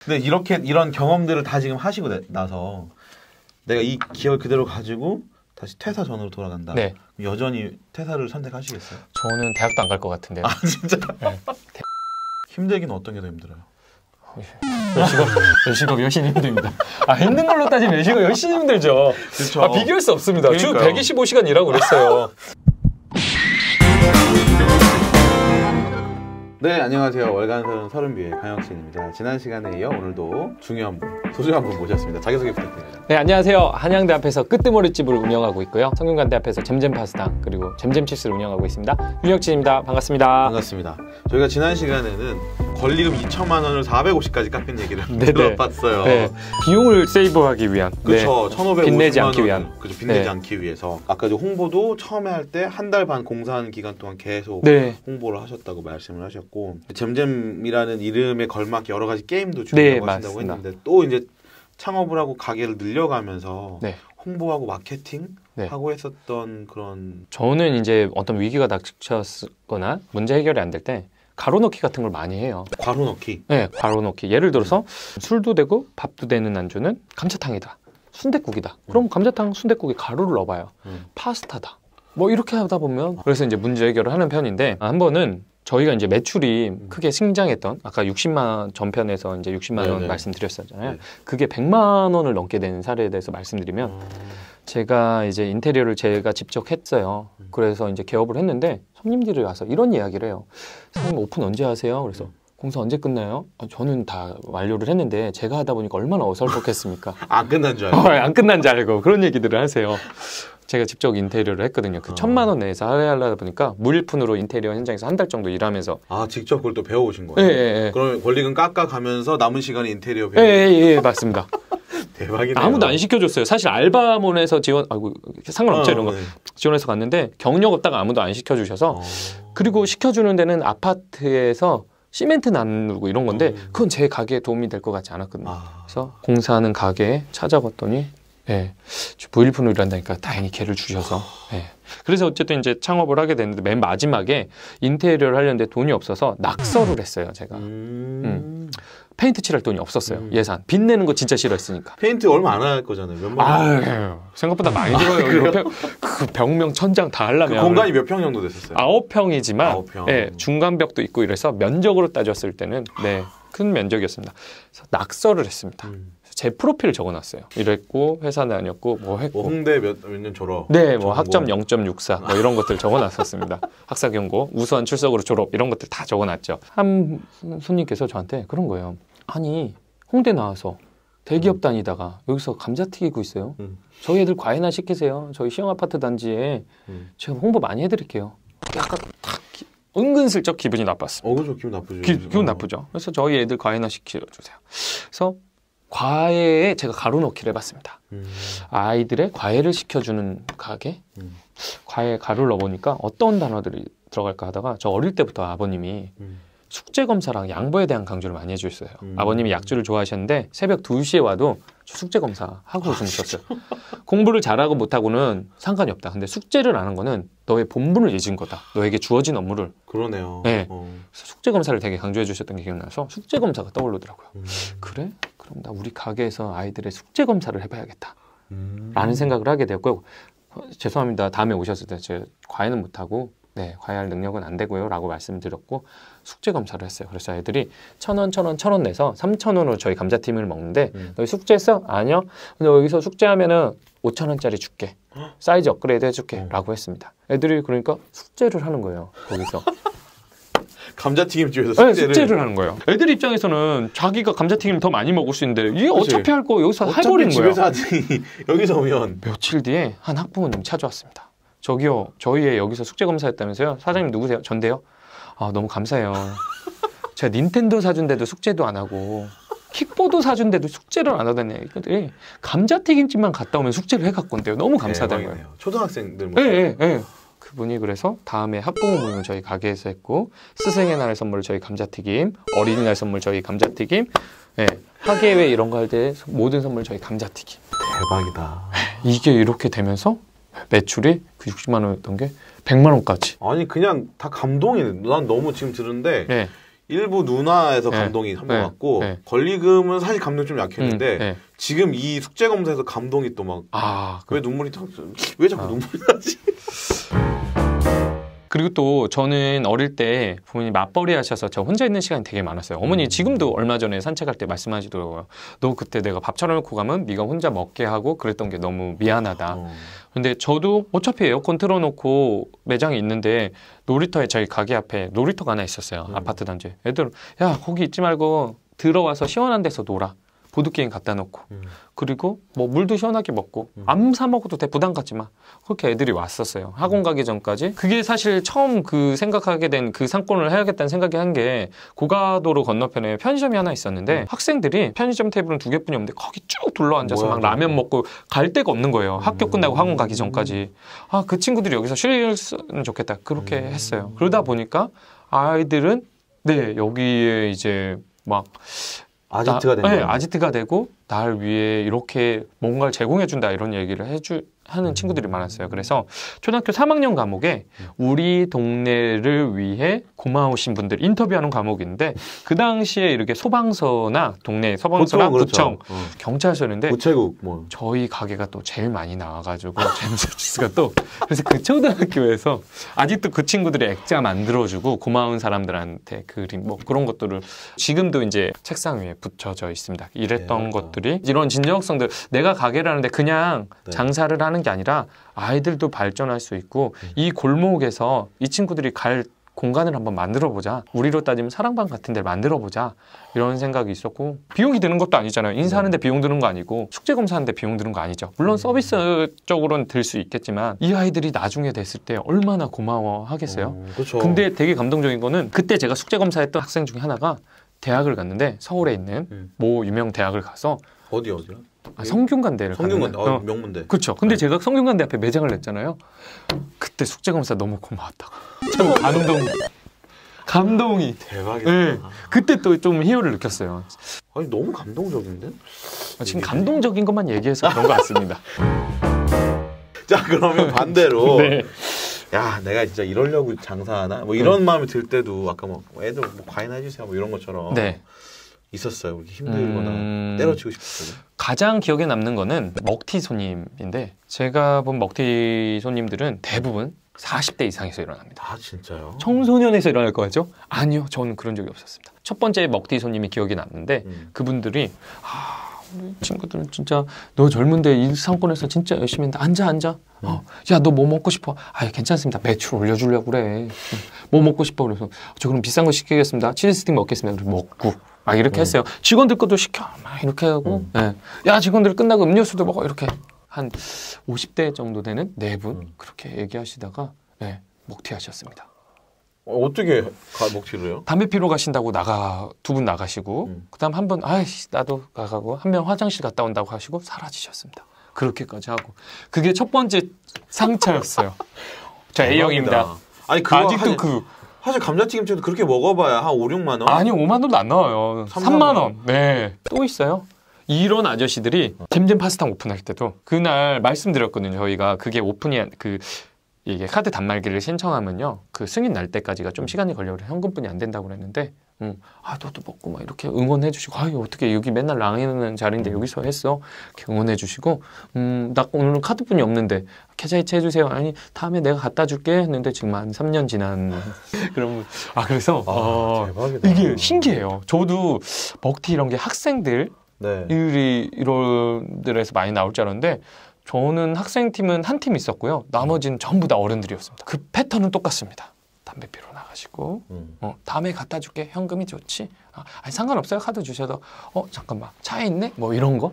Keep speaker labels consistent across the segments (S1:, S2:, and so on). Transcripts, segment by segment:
S1: 근데 이런 경험들을 다 지금 하시고 나서 내가 이 기억을 그대로 가지고 다시 퇴사 전으로 돌아간다.
S2: 네.
S1: 여전히 퇴사를 선택하시겠어요?
S2: 저는 대학도 안 갈 것 같은데요.
S1: 아 진짜?
S2: 네.
S1: 힘들기는 어떤 게 더 힘들어요?
S2: 외식업 열심히 힘듭니다. 힘든 걸로 따지면 외식업 열심히 힘들죠.
S1: 그렇죠.
S2: 비교할 수 없습니다.
S1: 그러니까요.
S2: 주 125시간 일하고 그랬어요.
S1: 네, 안녕하세요. 월간설은 서른뷰의 강혁신입니다. 지난 시간에 이어 오늘도 중요한 분, 소중한 분 모셨습니다. 자기소개 부탁드립니다.
S2: 네, 안녕하세요. 한양대 앞에서 끄뜨머리집을 운영하고 있고요. 성균관대 앞에서 잼잼 파스타 그리고 잼잼 칩스를 운영하고 있습니다. 윤혁진입니다. 반갑습니다.
S1: 반갑습니다. 저희가 지난 시간에는 권리금 2천만 원을 450까지 깎은 얘기를 들어봤어요.
S2: 네. 비용을 세이브하기 위한.
S1: 그렇죠.
S2: 네.
S1: 1,550만
S2: 빚내지
S1: 원.
S2: 않기 위한.
S1: 그렇죠. 빚내지 않기 위해서. 아까 홍보도 처음에 할 때 한 달 반 공사하는 기간 동안 계속 홍보를 하셨다고 말씀을 하셨고 잼잼이라는 이름에 걸맞게 여러 가지 게임도 준비하고 하신다고 했는데 또 이제 창업을 하고 가게를 늘려가면서 홍보하고 마케팅 하고 했었던 그런.
S2: 저는 이제 어떤 위기가 닥쳤거나 문제 해결이 안 될 때 가로넣기 같은 걸 많이 해요.
S1: 가로넣기?
S2: 네, 가로넣기. 예를 들어서 술도 되고 밥도 되는 안주는 감자탕이다. 순댓국이다. 그럼 감자탕, 순댓국에 가루를 넣어봐요. 파스타다. 뭐 이렇게 하다 보면 그래서 이제 문제 해결을 하는 편인데 한 번은 저희가 이제 매출이 크게 성장했던 아까 60만 전편에서 이제 60만 원 말씀드렸었잖아요. 그게 100만 원을 넘게 되는 사례에 대해서 말씀드리면 제가 이제 인테리어를 제가 직접 했어요. 그래서 이제 개업을 했는데 손님들이 와서 이런 이야기를 해요. 사장님 오픈 언제 하세요? 그래서 공사 언제 끝나요? 저는 다 완료를 했는데 제가 하다 보니까 얼마나 어설펐겠습니까?
S1: 안 끝난 줄 알고.
S2: 안 끝난 줄 알고 그런 얘기들을 하세요. 제가 직접 인테리어를 했거든요. 그 1,000만 원 내에서 하려다 보니까 무일푼으로 인테리어 현장에서 한 달 정도 일하면서.
S1: 직접 그걸 또 배워오신 거예요?
S2: 네.
S1: 그럼 권리금 깎아가면서 남은 시간에 인테리어 배우고.
S2: 네, 맞습니다.
S1: 대박이네요.
S2: 아무도 안 시켜줬어요. 사실 알바몬에서 상관없죠 이런 거. 지원해서 갔는데 경력 없다가 아무도 안 시켜주셔서 그리고 시켜주는 데는 아파트에서 시멘트 나누고 이런 건데 그건 제 가게에 도움이 될 것 같지 않았거든요. 그래서 공사하는 가게에 찾아갔더니 무일푼으로 일한다니까 다행히 개를 주셔서 그래서 어쨌든 이제 창업을 하게 됐는데 맨 마지막에 인테리어를 하려는데 돈이 없어서 낙서를 했어요. 제가 페인트 칠할 돈이 없었어요. 예산 빚내는 거 진짜 싫어했으니까.
S1: 페인트 얼마 안 할 거잖아요. 몇만
S2: 생각보다 많이 들어요. 그 벽면 천장 다 하려면
S1: 그 공간이 몇 평 정도 됐었어요?
S2: 9평이지만 9평. 중간벽도 있고 이래서 면적으로 따졌을 때는 큰 면적이었습니다. 그래서 낙서를 했습니다. 제 프로필을 적어놨어요. 이랬고 회사 다녔고 뭐 했고
S1: 홍대 몇 년 졸업.
S2: 네, 뭐 학점 0.64 뭐 이런 것들 적어놨었습니다. 학사 경고, 우수한 출석으로 졸업 이런 것들 다 적어놨죠. 한 손님께서 저한테 그런 거예요. 아니 홍대 나와서 대기업 다니다가 여기서 감자 튀기고 있어요. 저희 애들 과외나 시키세요. 저희 시형 아파트 단지에 제가 홍보 많이 해드릴게요. 약간 탁 은근슬쩍 기분이 나빴습니다.
S1: 그죠. 기분 나쁘죠.
S2: 기분 나쁘죠. 그래서 저희 애들 과외나 시켜주세요. 그래서 과외에 제가 가로넣기를 해봤습니다. 아이들의 과외를 시켜주는 가게? 과외에 가루를 넣어보니까 어떤 단어들이 들어갈까 하다가 저 어릴 때부터 아버님이 숙제검사랑 양보에 대한 강조를 많이 해주셨어요. 아버님이 약주를 좋아하셨는데 새벽 2시에 와도 숙제검사 하고 주무셨어요. 공부를 잘하고 못하고는 상관이 없다. 근데 숙제를 안 한 거는 너의 본분을 잊은 거다. 너에게 주어진 업무를.
S1: 그러네요.
S2: 그래서 숙제검사를 되게 강조해 주셨던 게 기억나서 숙제검사가 떠오르더라고요. 그래? 그럼 나 우리 가게에서 아이들의 숙제검사를 해봐야겠다. 라는 생각을 하게 되었고요. 죄송합니다. 다음에 오셨을 때 제가 과외는 못하고 과외할 능력은 안 되고요 라고 말씀드렸고 숙제검사를 했어요. 그래서 애들이 1,000원 내서 3,000원으로 저희 감자튀김을 먹는데 너희 숙제했어? 아니요. 근데 여기서 숙제하면은 5,000원짜리 줄게. 사이즈 업그레이드 해줄게 라고 했습니다. 애들이 그러니까 숙제를 하는 거예요. 거기서.
S1: 감자튀김집에서
S2: 숙제를 하는 거예요. 애들 입장에서는 자기가 감자튀김을 더 많이 먹을 수 있는데 이게 어차피 할 거 여기서 해버리는 거예요.
S1: 집에서 하지 여기서 오면.
S2: 며칠 뒤에 한 학부모님 찾아왔습니다. 저기요, 저희 애 여기서 숙제검사였다면서요? 사장님 누구세요? 전데요? 너무 감사해요. 제가 닌텐도 사준데도 숙제도 안 하고 킥보드 사준데도 숙제를 안 하던 애들이 감자튀김집만 갔다 오면 숙제를 해갖고 온대요. 너무 감사하다는 거예요.
S1: 초등학생들 뭐.
S2: 그분이 그래서 다음에 학부모 모임을 저희 가게에서 했고 스승의 날 선물 저희 감자튀김, 어린이날 선물 저희 감자튀김, 학예회 이런 거 할 때 모든 선물 저희 감자튀김.
S1: 대박이다.
S2: 이게 이렇게 되면서 매출이 그 60만 원이었던 게 100만 원까지.
S1: 아니 그냥 다 감동이네. 난 너무 지금 들은데 일부 누나에서 감동이 한 번 왔고 권리금은 사실 감동이 좀 약했는데 지금 이 숙제 검사에서 감동이 또 막 왜 눈물이 왜 자꾸 눈물이 나지?
S2: 그리고 또 저는 어릴 때 부모님이 맞벌이 하셔서 저 혼자 있는 시간이 되게 많았어요. 어머니 지금도 얼마 전에 산책할 때 말씀하시더라고요. 너 그때 내가 밥 차려놓고 가면 네가 혼자 먹게 하고 그랬던 게 너무 미안하다. 근데 저도 어차피 에어컨 틀어놓고 매장이 있는데 놀이터에 저희 가게 앞에 놀이터가 하나 있었어요. 아파트 단지에. 애들 야 거기 있지 말고 들어와서 시원한 데서 놀아. 보드게임 갖다 놓고 그리고 뭐 물도 시원하게 먹고 안 사 먹어도 돼 부담 갖지 마 그렇게 애들이 왔었어요. 학원 가기 전까지. 그게 사실 처음 그 생각하게 된 그 상권을 해야겠다는 생각이 한 게 고가도로 건너편에 편의점이 하나 있었는데 학생들이 편의점 테이블은 2개뿐이 없는데 거기 쭉 둘러앉아서 막 라면 먹고 갈 데가 없는 거예요. 학교 끝나고 학원 가기 전까지. 아, 그 친구들이 여기서 쉬었으면 좋겠다 그렇게 했어요. 그러다 보니까 아이들은 네 여기에 이제 막
S1: 아지트가 되는 거예요.
S2: 아지트가 되고 날 위해 이렇게 뭔가를 제공해준다 이런 얘기를 하는 친구들이 많았어요. 그래서 초등학교 3학년 과목에 우리 동네를 위해 고마우신 분들 인터뷰하는 과목인데 그 당시에 이렇게 소방서나 동네 소방서나 구청, 경찰서인데
S1: 우체국 뭐
S2: 저희 가게가 또 제일 많이 나와가지고 잼스가 또 그래서 그 초등학교에서 아직도 그 친구들이 액자 만들어주고 고마운 사람들한테 그림 뭐 그런 것들을 지금도 이제 책상 위에 붙여져 있습니다. 이랬던 것들이 이런 진정성들 내가 가게를 하는데 그냥 장사를 하는 게 아니라 아이들도 발전할 수 있고 이 골목에서 이 친구들이 갈 공간을 한번 만들어보자. 우리로 따지면 사랑방 같은 데를 만들어보자. 이런 생각이 있었고 비용이 드는 것도 아니잖아요. 인사하는데 비용 드는 거 아니고 숙제검사하는데 비용 드는 거 아니죠. 물론 서비스적으로는 들 수 있겠지만 이 아이들이 나중에 됐을 때 얼마나 고마워하겠어요.
S1: 그렇죠.
S2: 근데 되게 감동적인 거는 그때 제가 숙제검사했던 학생 중에 하나가 대학을 갔는데 서울에 있는 모 유명 대학을 가서
S1: 어디요?
S2: 성균관대를
S1: 성균관대, 명문대.
S2: 그렇죠. 근데 제가 성균관대 앞에 매장을 냈잖아요. 그때 숙제검사 너무 고마웠다고. 참 감동이
S1: 대박이다.
S2: 네. 그때 또 좀 희열을 느꼈어요.
S1: 아니 너무 감동적인데?
S2: 지금 감동적인 것만 얘기해서 그런 것 같습니다.
S1: 자 그러면 반대로 야 내가 진짜 이러려고 장사하나? 뭐 이런 마음이 들 때도 아까 뭐 애들 뭐 과외나 해주세요 뭐 이런 것처럼 있었어요. 이렇게 힘들거나 때려치고 싶었어요.
S2: 가장 기억에 남는 거는 먹튀 손님인데 제가 본 먹튀 손님들은 대부분 40대 이상에서 일어납니다.
S1: 아 진짜요?
S2: 청소년에서 일어날 거 같죠? 아니요. 저는 그런 적이 없었습니다. 첫 번째 먹튀 손님이 기억이 났는데 그분들이 우리 친구들은 진짜 너 젊은데 이 상권에서 진짜 열심히 한다. 앉아. 야 너 뭐 먹고 싶어? 아 괜찮습니다. 매출 올려주려고 그래. 뭐 먹고 싶어? 그래서 저 그럼 비싼 거 시키겠습니다. 치즈 스틱 먹겠습니다. 그래서 먹고 막 이렇게 했어요. 직원들 것도 시켜. 막 이렇게 하고 야 직원들 끝나고 음료수도 먹어. 이렇게 한 50대 정도 되는 4분 그렇게 얘기하시다가 먹튀하셨습니다.
S1: 어떻게 먹튀를 해요?
S2: 담배 피러 가신다고 두 분 나가시고 그다음 한 분 아이씨 나도 가고 한 명 화장실 갔다 온다고 하시고 사라지셨습니다. 그렇게까지 하고 그게 첫 번째 상처였어요. 저 A형입니다.
S1: 아니 아직도 사실 감자튀김집도 그렇게 먹어봐야 한 5, 6만 원?
S2: 아니요 5만 원도 안 나와요. 3만 원. 네. 또 있어요. 이런 아저씨들이 잼잼 파스타 오픈할 때도 그날 말씀드렸거든요. 저희가 그게 오픈이 이게 카드 단말기를 신청하면요 그 승인 날 때까지가 좀 시간이 걸려요. 현금뿐이 안 된다고 그랬는데 너도 먹고 막 이렇게 응원해 주시고 어떻게 여기 맨날 랑해는 자리인데 여기서 했어 이렇게 응원해 주시고 나 오늘은 카드뿐이 없는데 계좌이체 해주세요. 아니 다음에 내가 갖다 줄게 했는데 지금 한 3년 지난 그러면 그래서
S1: 대박이다.
S2: 이게 신기해요. 저도 먹튀 이런 게 학생들 이런 데에서 많이 나올 줄 알았는데 저는 학생팀은 한 팀 있었고요. 나머지는 전부 다 어른들이었습니다. 그 패턴은 똑같습니다. 담배 피러 나가시고 다음에 갖다 줄게. 현금이 좋지? 아니 상관없어요. 카드 주셔도 잠깐만 차에 있네? 뭐 이런 거?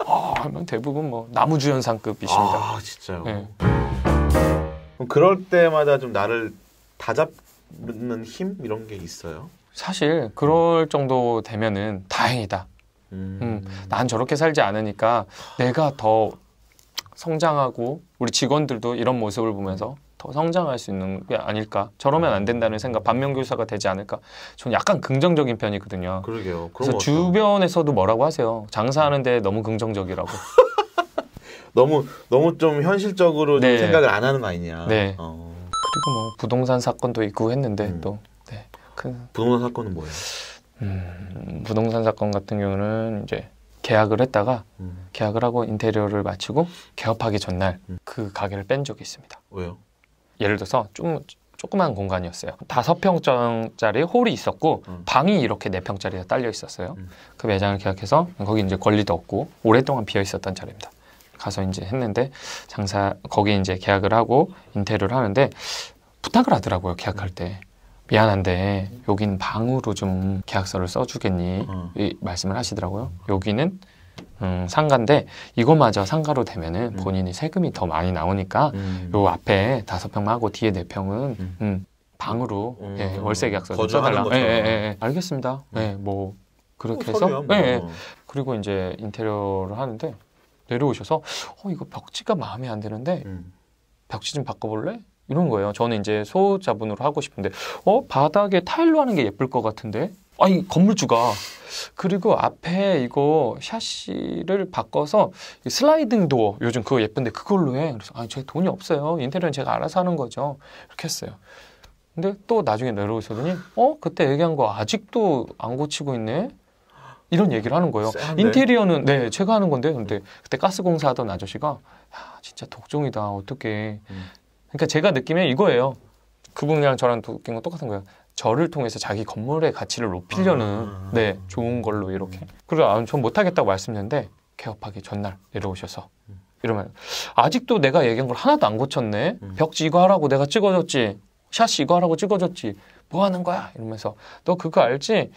S2: 하면 대부분 뭐 나무주연상급이십니다.
S1: 아 진짜요? 네. 그럼 그럴 때마다 좀 나를 다잡는 힘? 이런 게 있어요?
S2: 사실 그럴 정도 되면은 다행이다. 난 저렇게 살지 않으니까 내가 더 성장하고 우리 직원들도 이런 모습을 보면서 더 성장할 수 있는 게 아닐까. 저러면 안 된다는 생각, 반면교사가 되지 않을까. 저는 약간 긍정적인 편이거든요.
S1: 그러게요.
S2: 그래서 주변에서도 뭐라고 하세요. 장사하는데 너무 긍정적이라고.
S1: 너무 좀 현실적으로 좀 생각을 안 하는 거 아니냐.
S2: 그리고 뭐 부동산 사건도 있고 했는데 또
S1: 부동산 사건은 뭐예요?
S2: 부동산 사건 같은 경우는 이제 계약을 했다가 계약을 하고 인테리어를 마치고 개업하기 전날 그 가게를 뺀 적이 있습니다.
S1: 왜요?
S2: 예를 들어서 조그만 공간이었어요. 5평짜리 홀이 있었고 방이 이렇게 4평짜리가 딸려 있었어요. 그 매장을 계약해서 거기 이제 권리도 없고 오랫동안 비어 있었던 자리입니다. 가서 이제 했는데 거기 이제 계약을 하고 인테리어를 하는데 부탁을 하더라고요. 계약할 때. 미안한데 여긴 방으로 좀 계약서를 써주겠니? 이 말씀을 하시더라고요. 여기는 상가인데 이거마저 상가로 되면은 본인이 세금이 더 많이 나오니까 요 앞에 5평만 하고 뒤에 4평은 방으로 예, 월세 계약서 좀 써달라. 예, 알겠습니다. 예, 뭐 그렇게 해서
S1: 뭐.
S2: 그리고 이제 인테리어를 하는데 내려오셔서 이거 벽지가 마음에 안 드는데 벽지 좀 바꿔볼래? 이런 거예요. 저는 이제 소자분으로 하고 싶은데 바닥에 타일로 하는 게 예쁠 것 같은데 아니 건물주가 그리고 앞에 이거 샤시를 바꿔서 슬라이딩 도어 요즘 그거 예쁜데 그걸로 해. 그래서 제가 돈이 없어요. 인테리어는 제가 알아서 하는 거죠. 이렇게 했어요. 근데 또 나중에 내려오시더니 그때 얘기한 거 아직도 안 고치고 있네. 이런 얘기를 하는 거예요.
S1: 쎄한데?
S2: 인테리어는 네 제가 하는 건데 근데 그때 가스공사 하던 아저씨가 야, 진짜 독종이다. 어떡해. 그러니까 제가 느끼면 이거예요. 그분이랑 저랑 느낀 건 똑같은 거예요. 저를 통해서 자기 건물의 가치를 높이려는 네 좋은 걸로 이렇게. 그래서 전 못하겠다고 말씀드렸는데 개업하기 전날 내려오셔서 이러면 아직도 내가 얘기한 걸 하나도 안 고쳤네. 벽지 이거 하라고 내가 찍어줬지. 샤시 이거 하라고 찍어줬지. 뭐 하는 거야? 이러면서 너 그거 알지?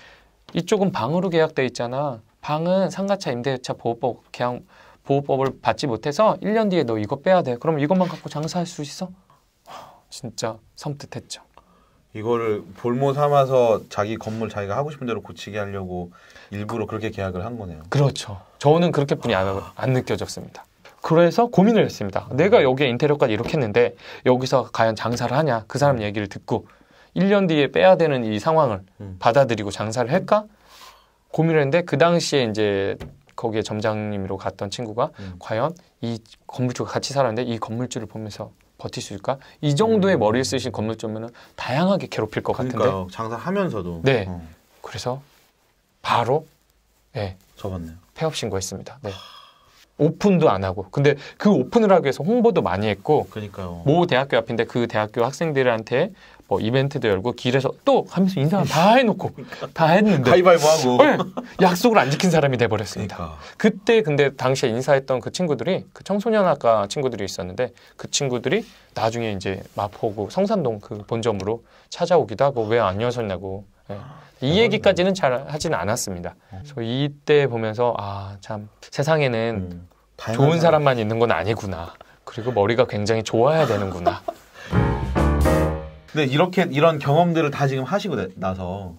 S2: 이쪽은 방으로 계약돼 있잖아. 방은 상가차 임대차 보호법을 받지 못해서 1년 뒤에 너 이거 빼야 돼. 그럼 이것만 갖고 장사할 수 있어? 진짜 섬뜩했죠.
S1: 이거를 볼모 삼아서 자기 건물 자기가 하고 싶은 대로 고치게 하려고 일부러 그렇게 계약을 한 거네요.
S2: 그렇죠. 저는 그렇게뿐이 안 느껴졌습니다. 그래서 고민을 했습니다. 내가 여기에 인테리어까지 이렇게 했는데 여기서 과연 장사를 하냐? 그 사람 얘기를 듣고 1년 뒤에 빼야 되는 이 상황을 받아들이고 장사를 할까? 고민을 했는데 그 당시에 이제 거기에 점장님으로 갔던 친구가 과연 이 건물주가 같이 살았는데 이 건물주를 보면서 버틸 수 있을까? 이 정도의 머리를 쓰신 건물주면은 다양하게 괴롭힐 것 같은데.
S1: 장사하면서도.
S2: 네. 그래서 바로
S1: 접었네요.
S2: 폐업 신고했습니다. 네. 오픈도 안 하고. 근데 그 오픈을 하기 위해서 홍보도 많이 했고.
S1: 그러니까요.
S2: 모 대학교 앞인데 그 대학교 학생들한테 뭐 이벤트도 열고 길에서 또 하면서 인사 다 해놓고 다 했는데
S1: 가위바위보 하고
S2: 네, 약속을 안 지킨 사람이 돼버렸습니다.
S1: 그러니까.
S2: 그때 근데 당시에 인사했던 그 친구들이 그 청소년학과 친구들이 있었는데 그 친구들이 나중에 이제 마포구 성산동 그 본점으로 찾아오기도 하고 왜 안 여셨냐고 이 얘기까지는 잘 하지는 않았습니다. 그래서 이때 보면서 참 세상에는 좋은 사람만 있는 건 아니구나. 그리고 머리가 굉장히 좋아야 되는구나.
S1: 근데 이런 경험들을 다 지금 하시고 나서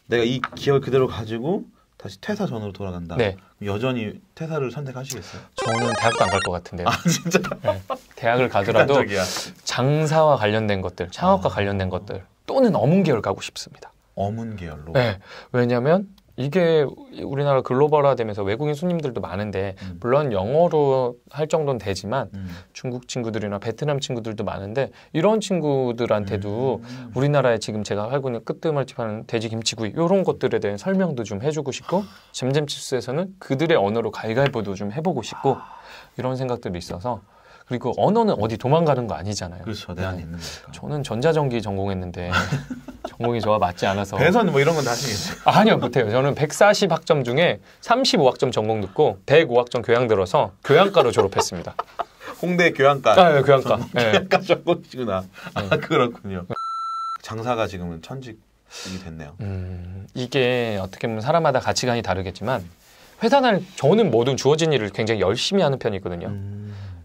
S1: 내가 이 기억을 그대로 가지고 다시 퇴사 전으로 돌아간다.
S2: 네.
S1: 여전히 퇴사를 선택하시겠어요?
S2: 저는 대학도 안 갈 것 같은데요.
S1: 진짜?
S2: 네. 대학을 가더라도
S1: 극단적이야.
S2: 장사와 관련된 것들, 창업과 관련된 것들 또는 어문 계열 가고 싶습니다.
S1: 어문 계열로?
S2: 네. 왜냐하면 이게 우리나라 글로벌화되면서 외국인 손님들도 많은데 물론 영어로 할 정도는 되지만 중국 친구들이나 베트남 친구들도 많은데 이런 친구들한테도 우리나라에 지금 제가 하고 있는 끄트멀티파는 돼지김치구이 이런 것들에 대한 설명도 좀 해주고 싶고 잼잼칩스에서는 그들의 언어로 가위가위보도 좀 해보고 싶고 이런 생각들이 있어서 그리고 언어는 어디 도망가는 거 아니잖아요.
S1: 그렇죠. 내 안에 있는 거니까.
S2: 저는 전자전기 전공했는데 전공이 저와 맞지 않아서
S1: 배선 뭐 이런 건 다 하시겠어요?
S2: 아니요, 못해요. 저는 140학점 중에 35학점 전공 듣고 105학점 교양 들어서 교양과로 졸업했습니다.
S1: 홍대 교양과.
S2: 네, 교양과.
S1: 교양과 전공이구나. 그렇군요. 장사가 지금은 천직이 됐네요.
S2: 이게 어떻게 보면 사람마다 가치관이 다르겠지만 회사 다닐 저는 모든 주어진 일을 굉장히 열심히 하는 편이거든요.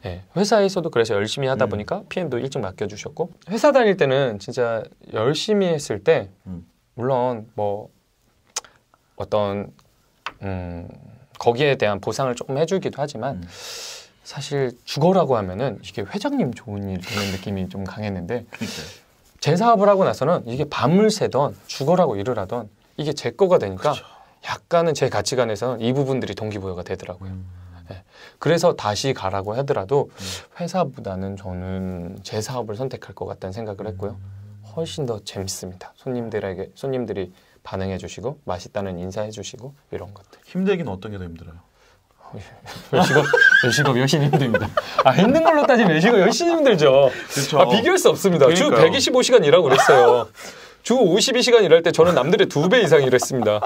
S2: 네, 회사에서도 그래서 열심히 하다 보니까 PM도 일찍 맡겨주셨고 회사 다닐 때는 진짜 열심히 했을 때 물론 뭐 어떤 거기에 대한 보상을 조금 해주기도 하지만 사실 죽어라고 하면은 이게 회장님 좋은 일 되는 느낌이 좀 강했는데 제 사업을 하고 나서는 이게 밤을 새던 죽어라고 일을 하던 이게 제 거가 되니까 그렇죠. 약간은 제 가치관에서는 이 부분들이 동기부여가 되더라고요. 네. 그래서 다시 가라고 하더라도 회사보다는 저는 제 사업을 선택할 것 같다는 생각을 했고요. 훨씬 더 재밌습니다. 손님들이 반응해 주시고 맛있다는 인사해 주시고 이런 것들.
S1: 힘들긴 어떤 게 더 힘들어요?
S2: 외식업 여신 힘듭니다. 힘든 걸로 따지면 외식업 여신 힘들죠.
S1: 그렇죠.
S2: 비교할 수 없습니다.
S1: 그러니까요.
S2: 주 125시간 일하고 그랬어요. 주 52시간 일할 때 저는 남들의 2배 이상 일했습니다.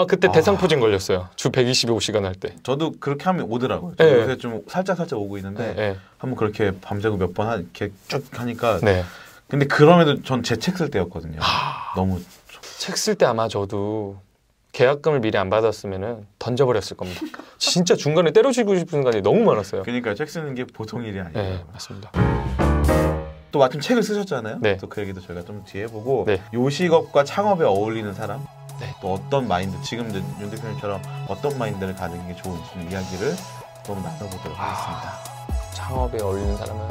S2: 그때 대상포진 걸렸어요. 주 125시간 할 때.
S1: 저도 그렇게 하면 오더라고요.
S2: 네.
S1: 요새 좀 살짝 오고 있는데
S2: 네.
S1: 한번 그렇게 밤새고 몇 번 이렇게 쭉 하니까.
S2: 네.
S1: 근데 그럼에도 전 제 책 쓸 때였거든요. 너무
S2: 책 쓸 때 아마 저도 계약금을 미리 안 받았으면 던져버렸을 겁니다. 진짜 중간에 때려주고 싶은 순간이 너무 많았어요.
S1: 그러니까 책 쓰는 게 보통 일이 아니에요.
S2: 네, 맞습니다.
S1: 또 마침 책을 쓰셨잖아요.
S2: 네.
S1: 또 그 얘기도 저희가 좀 뒤에 보고
S2: 네.
S1: 요식업과 창업에 어울리는 사람,
S2: 네.
S1: 또 어떤 마인드, 지금 윤 대표님처럼 어떤 마인드를 가지는 게 좋은지 이야기를 좀 나눠보도록 하겠습니다.
S2: 창업에 어울리는 사람은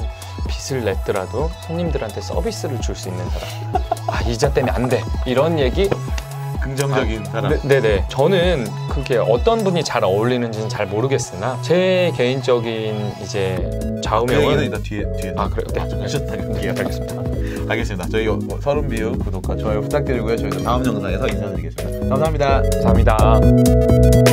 S2: 빚을 냈더라도 손님들한테 서비스를 줄 수 있는 사람. 이자 때문에 안 돼. 이런 얘기.
S1: 긍정적인 사람.
S2: 네네. 저는 그게 어떤 분이 잘 어울리는지는 잘 모르겠으나 제 개인적인 이제 좌우명은
S1: 이따 뒤에.
S2: 그래요? 네.
S1: 하셨다는 알겠습니다. 알겠습니다. 저희 서른비유 구독과 좋아요 부탁드리고요. 저희는 다음 영상에서 인사드리겠습니다. 감사합니다.
S2: 감사합니다.